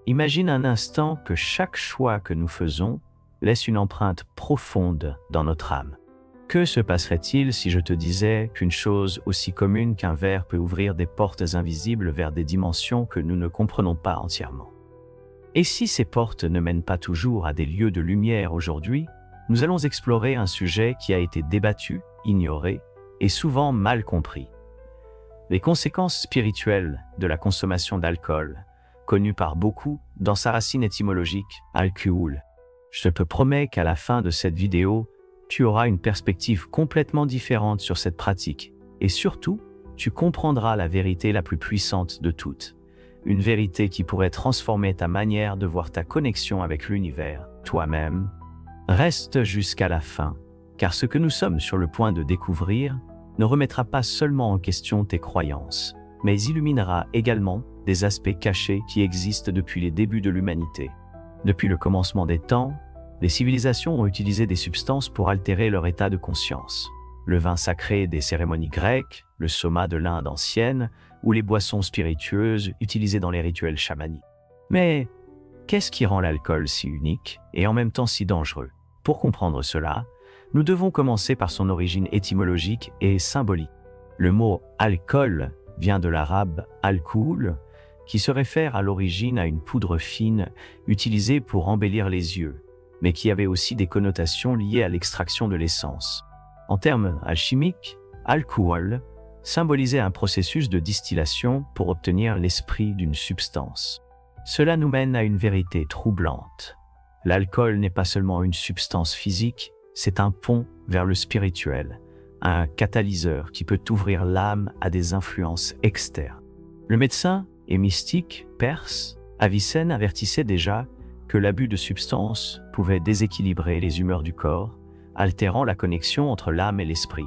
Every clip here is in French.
Imagine un instant que chaque choix que nous faisons laisse une empreinte profonde dans notre âme. Que se passerait-il si je te disais qu'une chose aussi commune qu'un verre peut ouvrir des portes invisibles vers des dimensions que nous ne comprenons pas entièrement? Et si ces portes ne mènent pas toujours à des lieux de lumière aujourd'hui, nous allons explorer un sujet qui a été débattu, ignoré et souvent mal compris. Les conséquences spirituelles de la consommation d'alcool, connue par beaucoup dans sa racine étymologique, alcool. Je te promets qu'à la fin de cette vidéo, tu auras une perspective complètement différente sur cette pratique et surtout, tu comprendras la vérité la plus puissante de toutes. Une vérité qui pourrait transformer ta manière de voir ta connexion avec l'univers, toi-même. Reste jusqu'à la fin, car ce que nous sommes sur le point de découvrir ne remettra pas seulement en question tes croyances, mais illuminera également des aspects cachés qui existent depuis les débuts de l'humanité. Depuis le commencement des temps, les civilisations ont utilisé des substances pour altérer leur état de conscience. Le vin sacré des cérémonies grecques, le soma de l'Inde ancienne, ou les boissons spiritueuses utilisées dans les rituels chamaniques. Mais qu'est-ce qui rend l'alcool si unique et en même temps si dangereux? Pour comprendre cela, nous devons commencer par son origine étymologique et symbolique. Le mot « alcool » vient de l'arabe « alcool », qui se réfère à l'origine à une poudre fine utilisée pour embellir les yeux, mais qui avait aussi des connotations liées à l'extraction de l'essence. En termes alchimiques, alcool symbolisait un processus de distillation pour obtenir l'esprit d'une substance. Cela nous mène à une vérité troublante. L'alcool n'est pas seulement une substance physique, c'est un pont vers le spirituel, un catalyseur qui peut ouvrir l'âme à des influences externes. Le médecin et mystique perse Avicenne avertissait déjà que l'abus de substances pouvait déséquilibrer les humeurs du corps, altérant la connexion entre l'âme et l'esprit.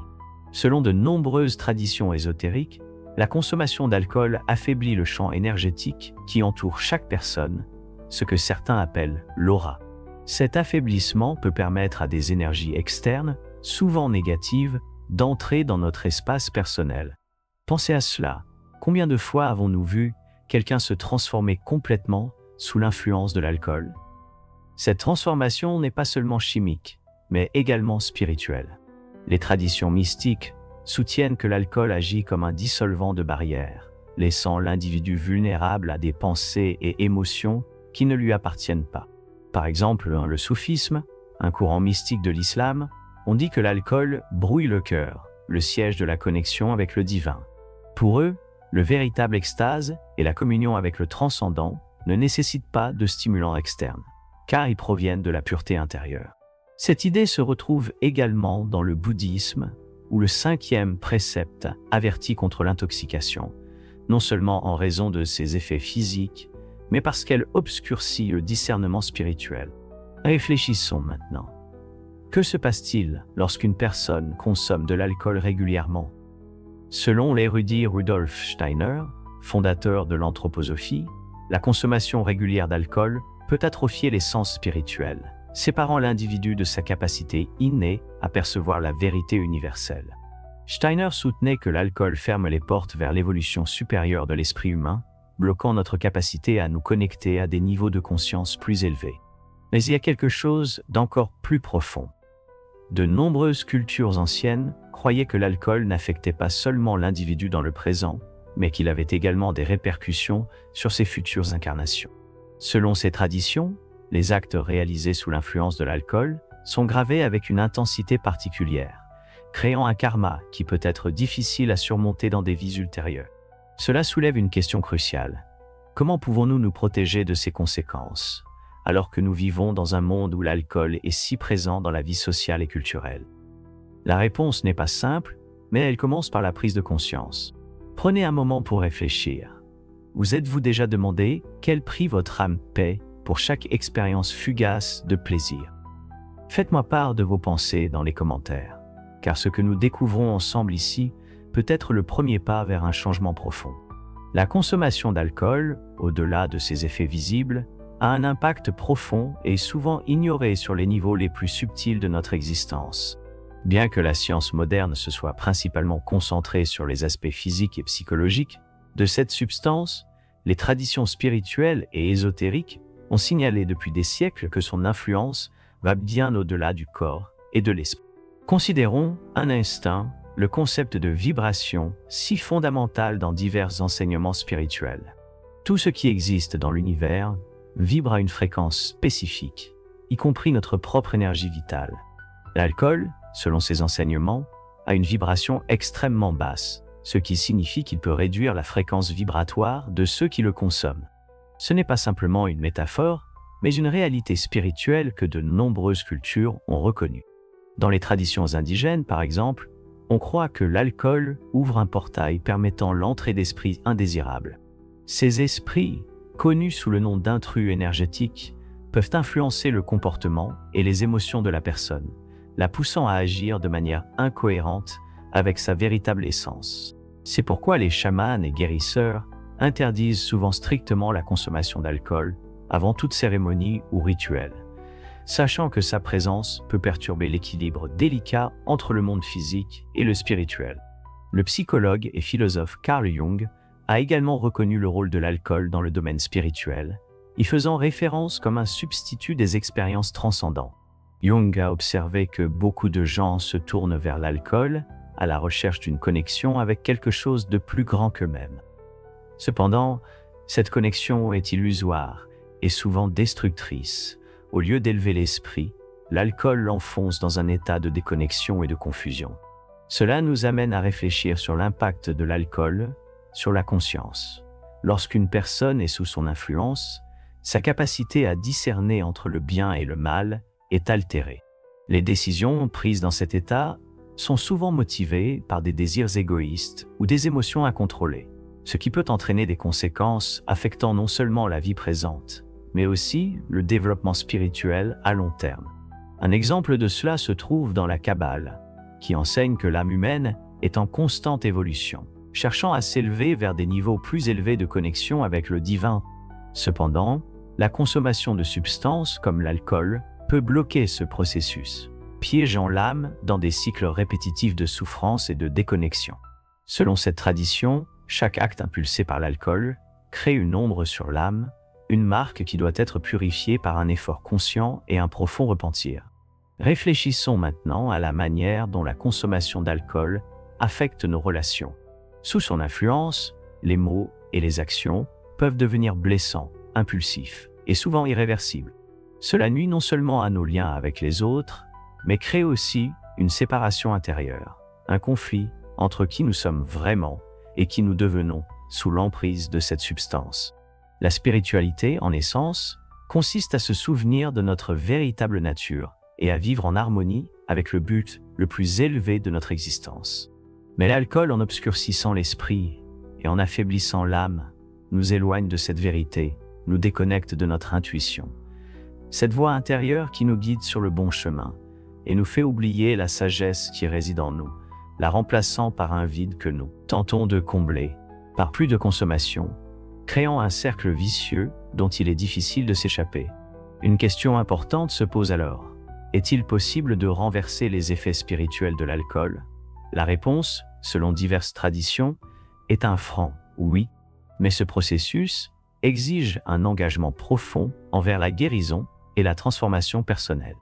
Selon de nombreuses traditions ésotériques, la consommation d'alcool affaiblit le champ énergétique qui entoure chaque personne, ce que certains appellent l'aura. Cet affaiblissement peut permettre à des énergies externes, souvent négatives, d'entrer dans notre espace personnel. Pensez à cela. Combien de fois avons-nous vu quelqu'un se transformer complètement sous l'influence de l'alcool? Cette transformation n'est pas seulement chimique, mais également spirituelle. Les traditions mystiques soutiennent que l'alcool agit comme un dissolvant de barrières, laissant l'individu vulnérable à des pensées et émotions qui ne lui appartiennent pas. Par exemple, le soufisme, un courant mystique de l'islam, on dit que l'alcool brouille le cœur, le siège de la connexion avec le divin. Pour eux, le véritable extase et la communion avec le transcendant ne nécessitent pas de stimulants externes, car ils proviennent de la pureté intérieure. Cette idée se retrouve également dans le bouddhisme, où le 5e précepte avertit contre l'intoxication, non seulement en raison de ses effets physiques, mais parce qu'elle obscurcit le discernement spirituel. Réfléchissons maintenant. Que se passe-t-il lorsqu'une personne consomme de l'alcool régulièrement? Selon l'érudit Rudolf Steiner, fondateur de l'anthroposophie, la consommation régulière d'alcool peut atrophier les sens spirituels, séparant l'individu de sa capacité innée à percevoir la vérité universelle. Steiner soutenait que l'alcool ferme les portes vers l'évolution supérieure de l'esprit humain, bloquant notre capacité à nous connecter à des niveaux de conscience plus élevés. Mais il y a quelque chose d'encore plus profond. De nombreuses cultures anciennes croyaient que l'alcool n'affectait pas seulement l'individu dans le présent, mais qu'il avait également des répercussions sur ses futures incarnations. Selon ces traditions, les actes réalisés sous l'influence de l'alcool sont gravés avec une intensité particulière, créant un karma qui peut être difficile à surmonter dans des vies ultérieures. Cela soulève une question cruciale. Comment pouvons-nous nous protéger de ces conséquences, alors que nous vivons dans un monde où l'alcool est si présent dans la vie sociale et culturelle? La réponse n'est pas simple, mais elle commence par la prise de conscience. Prenez un moment pour réfléchir. Vous êtes-vous déjà demandé quel prix votre âme paie pour chaque expérience fugace de plaisir? Faites-moi part de vos pensées dans les commentaires, car ce que nous découvrons ensemble ici peut être le premier pas vers un changement profond. La consommation d'alcool, au-delà de ses effets visibles, a un impact profond et souvent ignoré sur les niveaux les plus subtils de notre existence. Bien que la science moderne se soit principalement concentrée sur les aspects physiques et psychologiques de cette substance, Les traditions spirituelles et ésotériques ont signalé depuis des siècles que son influence va bien au-delà du corps et de l'esprit. Considérons un instant le concept de vibration si fondamental dans divers enseignements spirituels. Tout ce qui existe dans l'univers vibre à une fréquence spécifique, y compris notre propre énergie vitale. L'alcool, selon ces enseignements, a une vibration extrêmement basse, ce qui signifie qu'il peut réduire la fréquence vibratoire de ceux qui le consomment. Ce n'est pas simplement une métaphore, mais une réalité spirituelle que de nombreuses cultures ont reconnue. Dans les traditions indigènes, par exemple, on croit que l'alcool ouvre un portail permettant l'entrée d'esprits indésirables. Ces esprits, connus sous le nom d'intrus énergétiques, peuvent influencer le comportement et les émotions de la personne, la poussant à agir de manière incohérente avec sa véritable essence. C'est pourquoi les chamans et guérisseurs interdisent souvent strictement la consommation d'alcool avant toute cérémonie ou rituel, sachant que sa présence peut perturber l'équilibre délicat entre le monde physique et le spirituel. Le psychologue et philosophe Carl Jung a également reconnu le rôle de l'alcool dans le domaine spirituel, y faisant référence comme un substitut des expériences transcendantes. Jung a observé que beaucoup de gens se tournent vers l'alcool à la recherche d'une connexion avec quelque chose de plus grand qu'eux-mêmes. Cependant, cette connexion est illusoire et souvent destructrice. Au lieu d'élever l'esprit, l'alcool l'enfonce dans un état de déconnexion et de confusion. Cela nous amène à réfléchir sur l'impact de l'alcool sur la conscience. Lorsqu'une personne est sous son influence, sa capacité à discerner entre le bien et le mal est altérée. Les décisions prises dans cet état sont souvent motivées par des désirs égoïstes ou des émotions incontrôlées, ce qui peut entraîner des conséquences affectant non seulement la vie présente, mais aussi le développement spirituel à long terme. Un exemple de cela se trouve dans la Kabbale, qui enseigne que l'âme humaine est en constante évolution, cherchant à s'élever vers des niveaux plus élevés de connexion avec le divin. Cependant, la consommation de substances comme l'alcool peut bloquer ce processus, piégeant l'âme dans des cycles répétitifs de souffrance et de déconnexion. Selon cette tradition, chaque acte impulsé par l'alcool crée une ombre sur l'âme, une marque qui doit être purifiée par un effort conscient et un profond repentir. Réfléchissons maintenant à la manière dont la consommation d'alcool affecte nos relations. Sous son influence, les mots et les actions peuvent devenir blessants, impulsifs et souvent irréversibles. Cela nuit non seulement à nos liens avec les autres, mais crée aussi une séparation intérieure, un conflit entre qui nous sommes vraiment et qui nous devenons sous l'emprise de cette substance. La spiritualité, en essence, consiste à se souvenir de notre véritable nature et à vivre en harmonie avec le but le plus élevé de notre existence. Mais l'alcool, en obscurcissant l'esprit et en affaiblissant l'âme, nous éloigne de cette vérité, nous déconnecte de notre intuition. Cette voix intérieure qui nous guide sur le bon chemin et nous fait oublier la sagesse qui réside en nous, la remplaçant par un vide que nous tentons de combler par plus de consommation, créant un cercle vicieux dont il est difficile de s'échapper. Une question importante se pose alors. Est-il possible de renverser les effets spirituels de l'alcool? La réponse, selon diverses traditions, est un franc oui, mais ce processus exige un engagement profond envers la guérison et la transformation personnelle.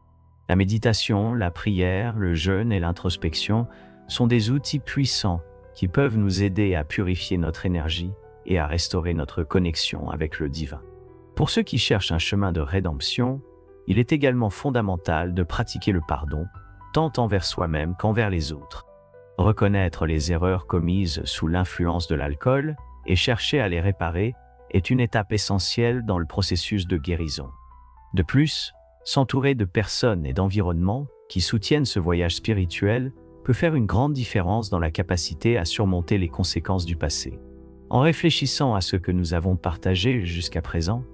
La méditation, la prière, le jeûne et l'introspection sont des outils puissants qui peuvent nous aider à purifier notre énergie et à restaurer notre connexion avec le divin. Pour ceux qui cherchent un chemin de rédemption, il est également fondamental de pratiquer le pardon, tant envers soi-même qu'envers les autres. Reconnaître les erreurs commises sous l'influence de l'alcool et chercher à les réparer est une étape essentielle dans le processus de guérison. De plus, s'entourer de personnes et d'environnements qui soutiennent ce voyage spirituel peut faire une grande différence dans la capacité à surmonter les conséquences du passé. En réfléchissant à ce que nous avons partagé jusqu'à présent,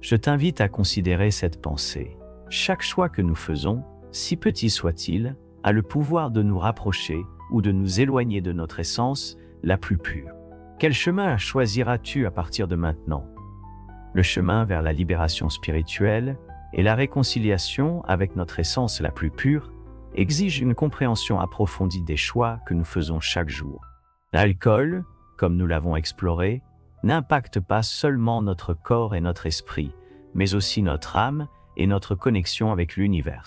je t'invite à considérer cette pensée. Chaque choix que nous faisons, si petit soit-il, a le pouvoir de nous rapprocher ou de nous éloigner de notre essence la plus pure. Quel chemin choisiras-tu à partir de maintenant? Le chemin vers la libération spirituelle et la réconciliation avec notre essence la plus pure exige une compréhension approfondie des choix que nous faisons chaque jour. L'alcool, comme nous l'avons exploré, n'impacte pas seulement notre corps et notre esprit, mais aussi notre âme et notre connexion avec l'univers.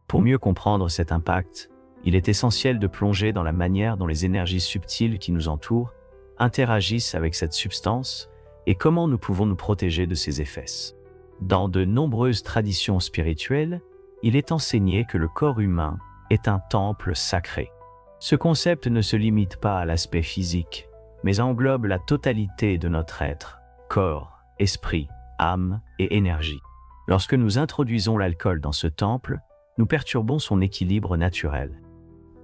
Pour mieux comprendre cet impact, il est essentiel de plonger dans la manière dont les énergies subtiles qui nous entourent interagissent avec cette substance et comment nous pouvons nous protéger de ses effets. Dans de nombreuses traditions spirituelles, il est enseigné que le corps humain est un temple sacré. Ce concept ne se limite pas à l'aspect physique, mais englobe la totalité de notre être, corps, esprit, âme et énergie. Lorsque nous introduisons l'alcool dans ce temple, nous perturbons son équilibre naturel.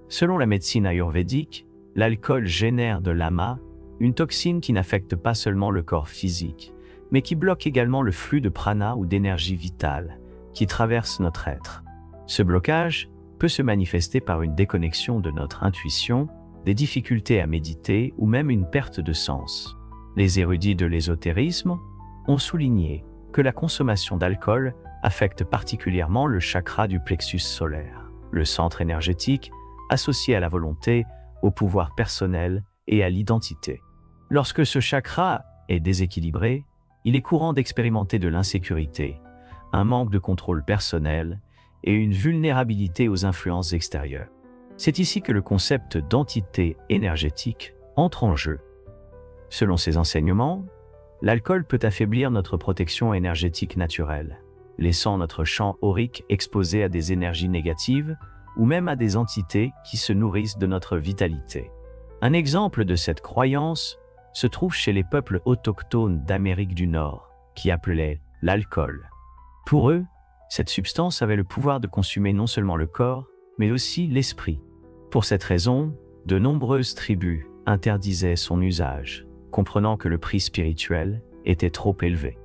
Selon la médecine ayurvédique, l'alcool génère de l'ama, une toxine qui n'affecte pas seulement le corps physique, mais qui bloque également le flux de prana ou d'énergie vitale qui traverse notre être. Ce blocage peut se manifester par une déconnexion de notre intuition, des difficultés à méditer ou même une perte de sens. Les érudits de l'ésotérisme ont souligné que la consommation d'alcool affecte particulièrement le chakra du plexus solaire, le centre énergétique associé à la volonté, au pouvoir personnel et à l'identité. Lorsque ce chakra est déséquilibré, il est courant d'expérimenter de l'insécurité, un manque de contrôle personnel et une vulnérabilité aux influences extérieures. C'est ici que le concept d'entité énergétique entre en jeu. Selon ces enseignements, l'alcool peut affaiblir notre protection énergétique naturelle, laissant notre champ aurique exposé à des énergies négatives ou même à des entités qui se nourrissent de notre vitalité. Un exemple de cette croyance se trouve chez les peuples autochtones d'Amérique du Nord, qui appelaient l'alcool. Pour eux, cette substance avait le pouvoir de consumer non seulement le corps, mais aussi l'esprit. Pour cette raison, de nombreuses tribus interdisaient son usage, comprenant que le prix spirituel était trop élevé.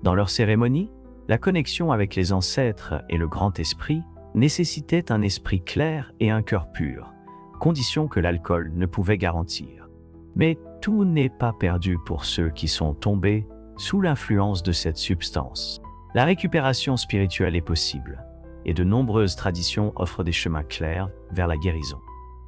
Dans leurs cérémonies, la connexion avec les ancêtres et le grand esprit nécessitait un esprit clair et un cœur pur, condition que l'alcool ne pouvait garantir. Mais tout n'est pas perdu pour ceux qui sont tombés sous l'influence de cette substance. La récupération spirituelle est possible, et de nombreuses traditions offrent des chemins clairs vers la guérison.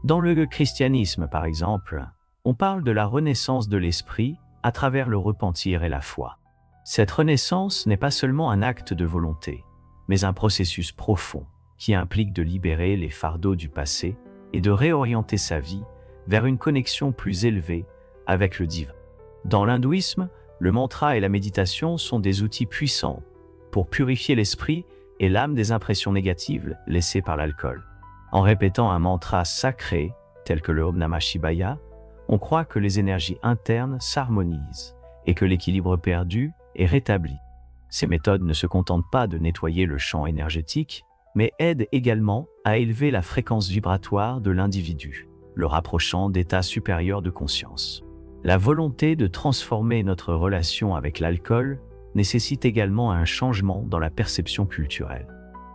Dans le christianisme, par exemple, on parle de la renaissance de l'esprit à travers le repentir et la foi. Cette renaissance n'est pas seulement un acte de volonté, mais un processus profond qui implique de libérer les fardeaux du passé et de réorienter sa vie vers une connexion plus élevée avec le divin. Dans l'hindouisme, le mantra et la méditation sont des outils puissants pour purifier l'esprit et l'âme des impressions négatives laissées par l'alcool. En répétant un mantra sacré, tel que le Om Namah Shivaya, on croit que les énergies internes s'harmonisent et que l'équilibre perdu est rétabli. Ces méthodes ne se contentent pas de nettoyer le champ énergétique, mais aident également à élever la fréquence vibratoire de l'individu, le rapprochant d'états supérieurs de conscience. La volonté de transformer notre relation avec l'alcool nécessite également un changement dans la perception culturelle.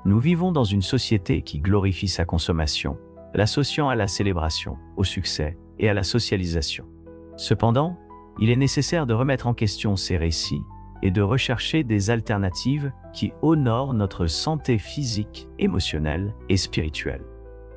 Nous vivons dans une société qui glorifie sa consommation, l'associant à la célébration, au succès et à la socialisation. Cependant, il est nécessaire de remettre en question ces récits et de rechercher des alternatives qui honorent notre santé physique, émotionnelle et spirituelle.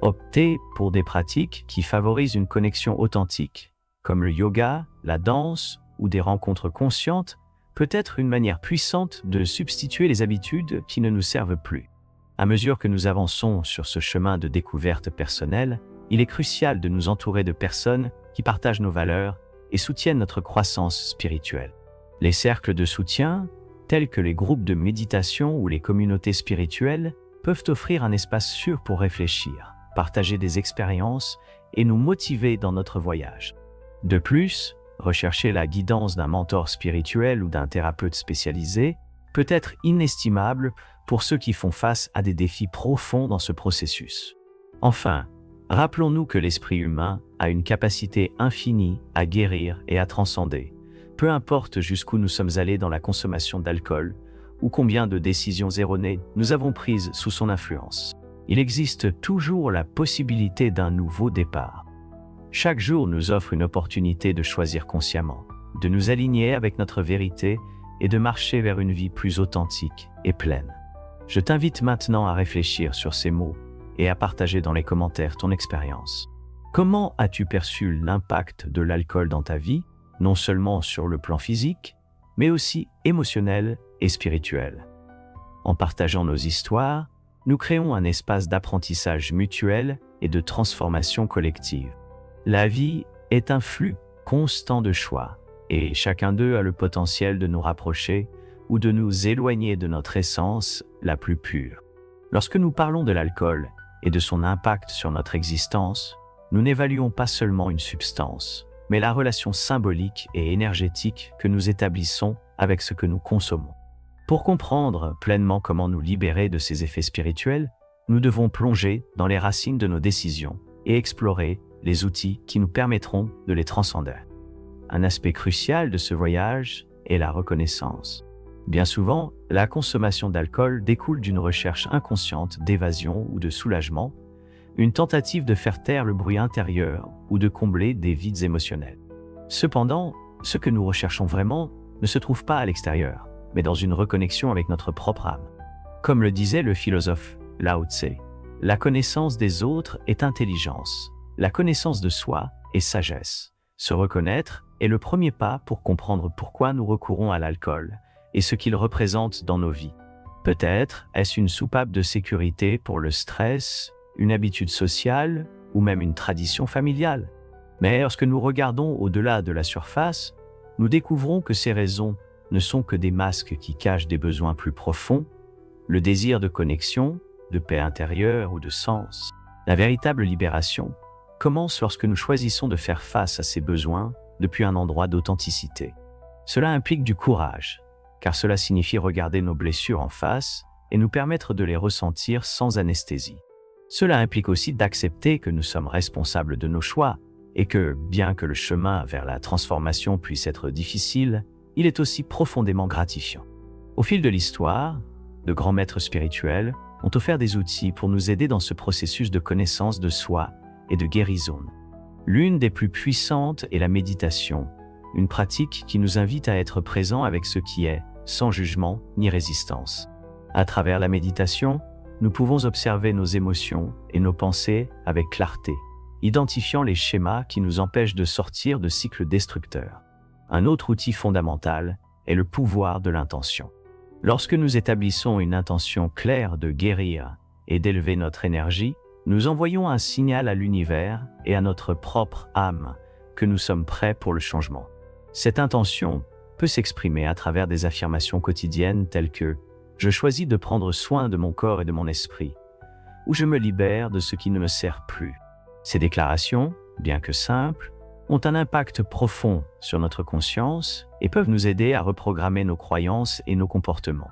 Opter pour des pratiques qui favorisent une connexion authentique, comme le yoga, la danse ou des rencontres conscientes, peut être une manière puissante de substituer les habitudes qui ne nous servent plus. À mesure que nous avançons sur ce chemin de découverte personnelle, il est crucial de nous entourer de personnes qui partagent nos valeurs et soutiennent notre croissance spirituelle. Les cercles de soutien, tels que les groupes de méditation ou les communautés spirituelles, peuvent offrir un espace sûr pour réfléchir, partager des expériences et nous motiver dans notre voyage. De plus, rechercher la guidance d'un mentor spirituel ou d'un thérapeute spécialisé peut être inestimable pour ceux qui font face à des défis profonds dans ce processus. Enfin, rappelons-nous que l'esprit humain a une capacité infinie à guérir et à transcender, peu importe jusqu'où nous sommes allés dans la consommation d'alcool ou combien de décisions erronées nous avons prises sous son influence. Il existe toujours la possibilité d'un nouveau départ. Chaque jour nous offre une opportunité de choisir consciemment, de nous aligner avec notre vérité et de marcher vers une vie plus authentique et pleine. Je t'invite maintenant à réfléchir sur ces mots et à partager dans les commentaires ton expérience. Comment as-tu perçu l'impact de l'alcool dans ta vie non seulement sur le plan physique, mais aussi émotionnel et spirituel. En partageant nos histoires, nous créons un espace d'apprentissage mutuel et de transformation collective. La vie est un flux constant de choix, et chacun d'eux a le potentiel de nous rapprocher ou de nous éloigner de notre essence la plus pure. Lorsque nous parlons de l'alcool et de son impact sur notre existence, nous n'évaluons pas seulement une substance, mais la relation symbolique et énergétique que nous établissons avec ce que nous consommons. Pour comprendre pleinement comment nous libérer de ces effets spirituels, nous devons plonger dans les racines de nos décisions et explorer les outils qui nous permettront de les transcender. Un aspect crucial de ce voyage est la reconnaissance. Bien souvent, la consommation d'alcool découle d'une recherche inconsciente d'évasion ou de soulagement, une tentative de faire taire le bruit intérieur ou de combler des vides émotionnels. Cependant, ce que nous recherchons vraiment ne se trouve pas à l'extérieur, mais dans une reconnexion avec notre propre âme. Comme le disait le philosophe Lao Tse, la connaissance des autres est intelligence, la connaissance de soi est sagesse. Se reconnaître est le premier pas pour comprendre pourquoi nous recourons à l'alcool et ce qu'il représente dans nos vies. Peut-être est-ce une soupape de sécurité pour le stress, une habitude sociale ou même une tradition familiale. Mais lorsque nous regardons au-delà de la surface, nous découvrons que ces raisons ne sont que des masques qui cachent des besoins plus profonds, le désir de connexion, de paix intérieure ou de sens. La véritable libération commence lorsque nous choisissons de faire face à ces besoins depuis un endroit d'authenticité. Cela implique du courage, car cela signifie regarder nos blessures en face et nous permettre de les ressentir sans anesthésie. Cela implique aussi d'accepter que nous sommes responsables de nos choix et que, bien que le chemin vers la transformation puisse être difficile, il est aussi profondément gratifiant. Au fil de l'histoire, de grands maîtres spirituels ont offert des outils pour nous aider dans ce processus de connaissance de soi et de guérison. L'une des plus puissantes est la méditation, une pratique qui nous invite à être présents avec ce qui est, sans jugement ni résistance. À travers la méditation, nous pouvons observer nos émotions et nos pensées avec clarté, identifiant les schémas qui nous empêchent de sortir de cycles destructeurs. Un autre outil fondamental est le pouvoir de l'intention. Lorsque nous établissons une intention claire de guérir et d'élever notre énergie, nous envoyons un signal à l'univers et à notre propre âme que nous sommes prêts pour le changement. Cette intention peut s'exprimer à travers des affirmations quotidiennes telles que « Je choisis de prendre soin de mon corps et de mon esprit » ou « Je me libère de ce qui ne me sert plus ». Ces déclarations, bien que simples, ont un impact profond sur notre conscience et peuvent nous aider à reprogrammer nos croyances et nos comportements.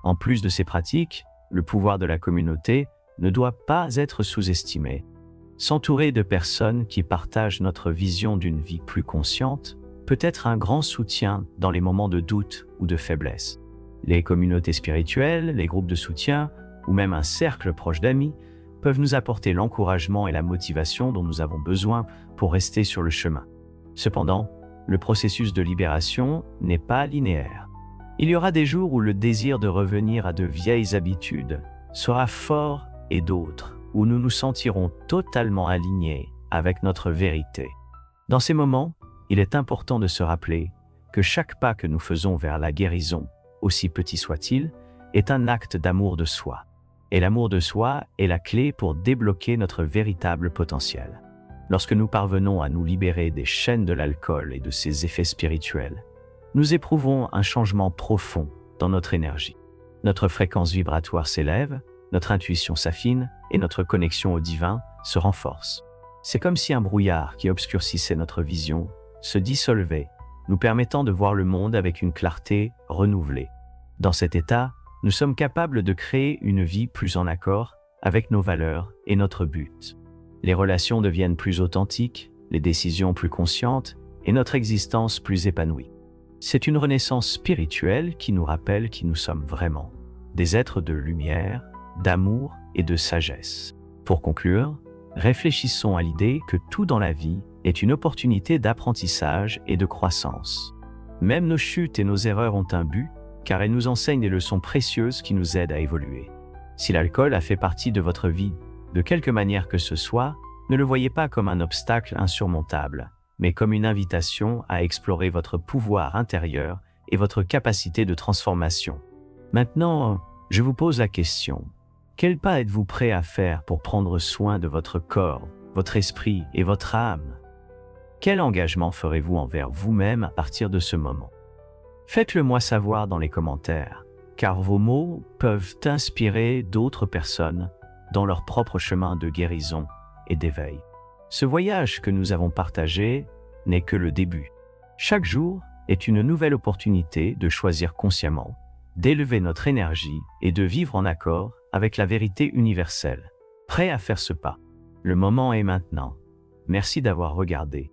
En plus de ces pratiques, le pouvoir de la communauté ne doit pas être sous-estimé. S'entourer de personnes qui partagent notre vision d'une vie plus consciente peut être un grand soutien dans les moments de doute ou de faiblesse. Les communautés spirituelles, les groupes de soutien ou même un cercle proche d'amis peuvent nous apporter l'encouragement et la motivation dont nous avons besoin pour rester sur le chemin. Cependant, le processus de libération n'est pas linéaire. Il y aura des jours où le désir de revenir à de vieilles habitudes sera fort et d'autres où nous nous sentirons totalement alignés avec notre vérité. Dans ces moments, il est important de se rappeler que chaque pas que nous faisons vers la guérison, aussi petit soit-il, est un acte d'amour de soi. Et l'amour de soi est la clé pour débloquer notre véritable potentiel. Lorsque nous parvenons à nous libérer des chaînes de l'alcool et de ses effets spirituels, nous éprouvons un changement profond dans notre énergie. Notre fréquence vibratoire s'élève, notre intuition s'affine et notre connexion au divin se renforce. C'est comme si un brouillard qui obscurcissait notre vision se dissolvait, nous permettant de voir le monde avec une clarté renouvelée. Dans cet état, nous sommes capables de créer une vie plus en accord avec nos valeurs et notre but. Les relations deviennent plus authentiques, les décisions plus conscientes et notre existence plus épanouie. C'est une renaissance spirituelle qui nous rappelle qui nous sommes vraiment, des êtres de lumière, d'amour et de sagesse. Pour conclure, réfléchissons à l'idée que tout dans la vie est une opportunité d'apprentissage et de croissance. Même nos chutes et nos erreurs ont un but, car elles nous enseignent des leçons précieuses qui nous aident à évoluer. Si l'alcool a fait partie de votre vie, de quelque manière que ce soit, ne le voyez pas comme un obstacle insurmontable, mais comme une invitation à explorer votre pouvoir intérieur et votre capacité de transformation. Maintenant, je vous pose la question. Quel pas êtes-vous prêt à faire pour prendre soin de votre corps, votre esprit et votre âme? Quel engagement ferez-vous envers vous-même à partir de ce moment? Faites-le moi savoir dans les commentaires, car vos mots peuvent inspirer d'autres personnes dans leur propre chemin de guérison et d'éveil. Ce voyage que nous avons partagé n'est que le début. Chaque jour est une nouvelle opportunité de choisir consciemment, d'élever notre énergie et de vivre en accord avec la vérité universelle. Prêt à faire ce pas? Le moment est maintenant. Merci d'avoir regardé.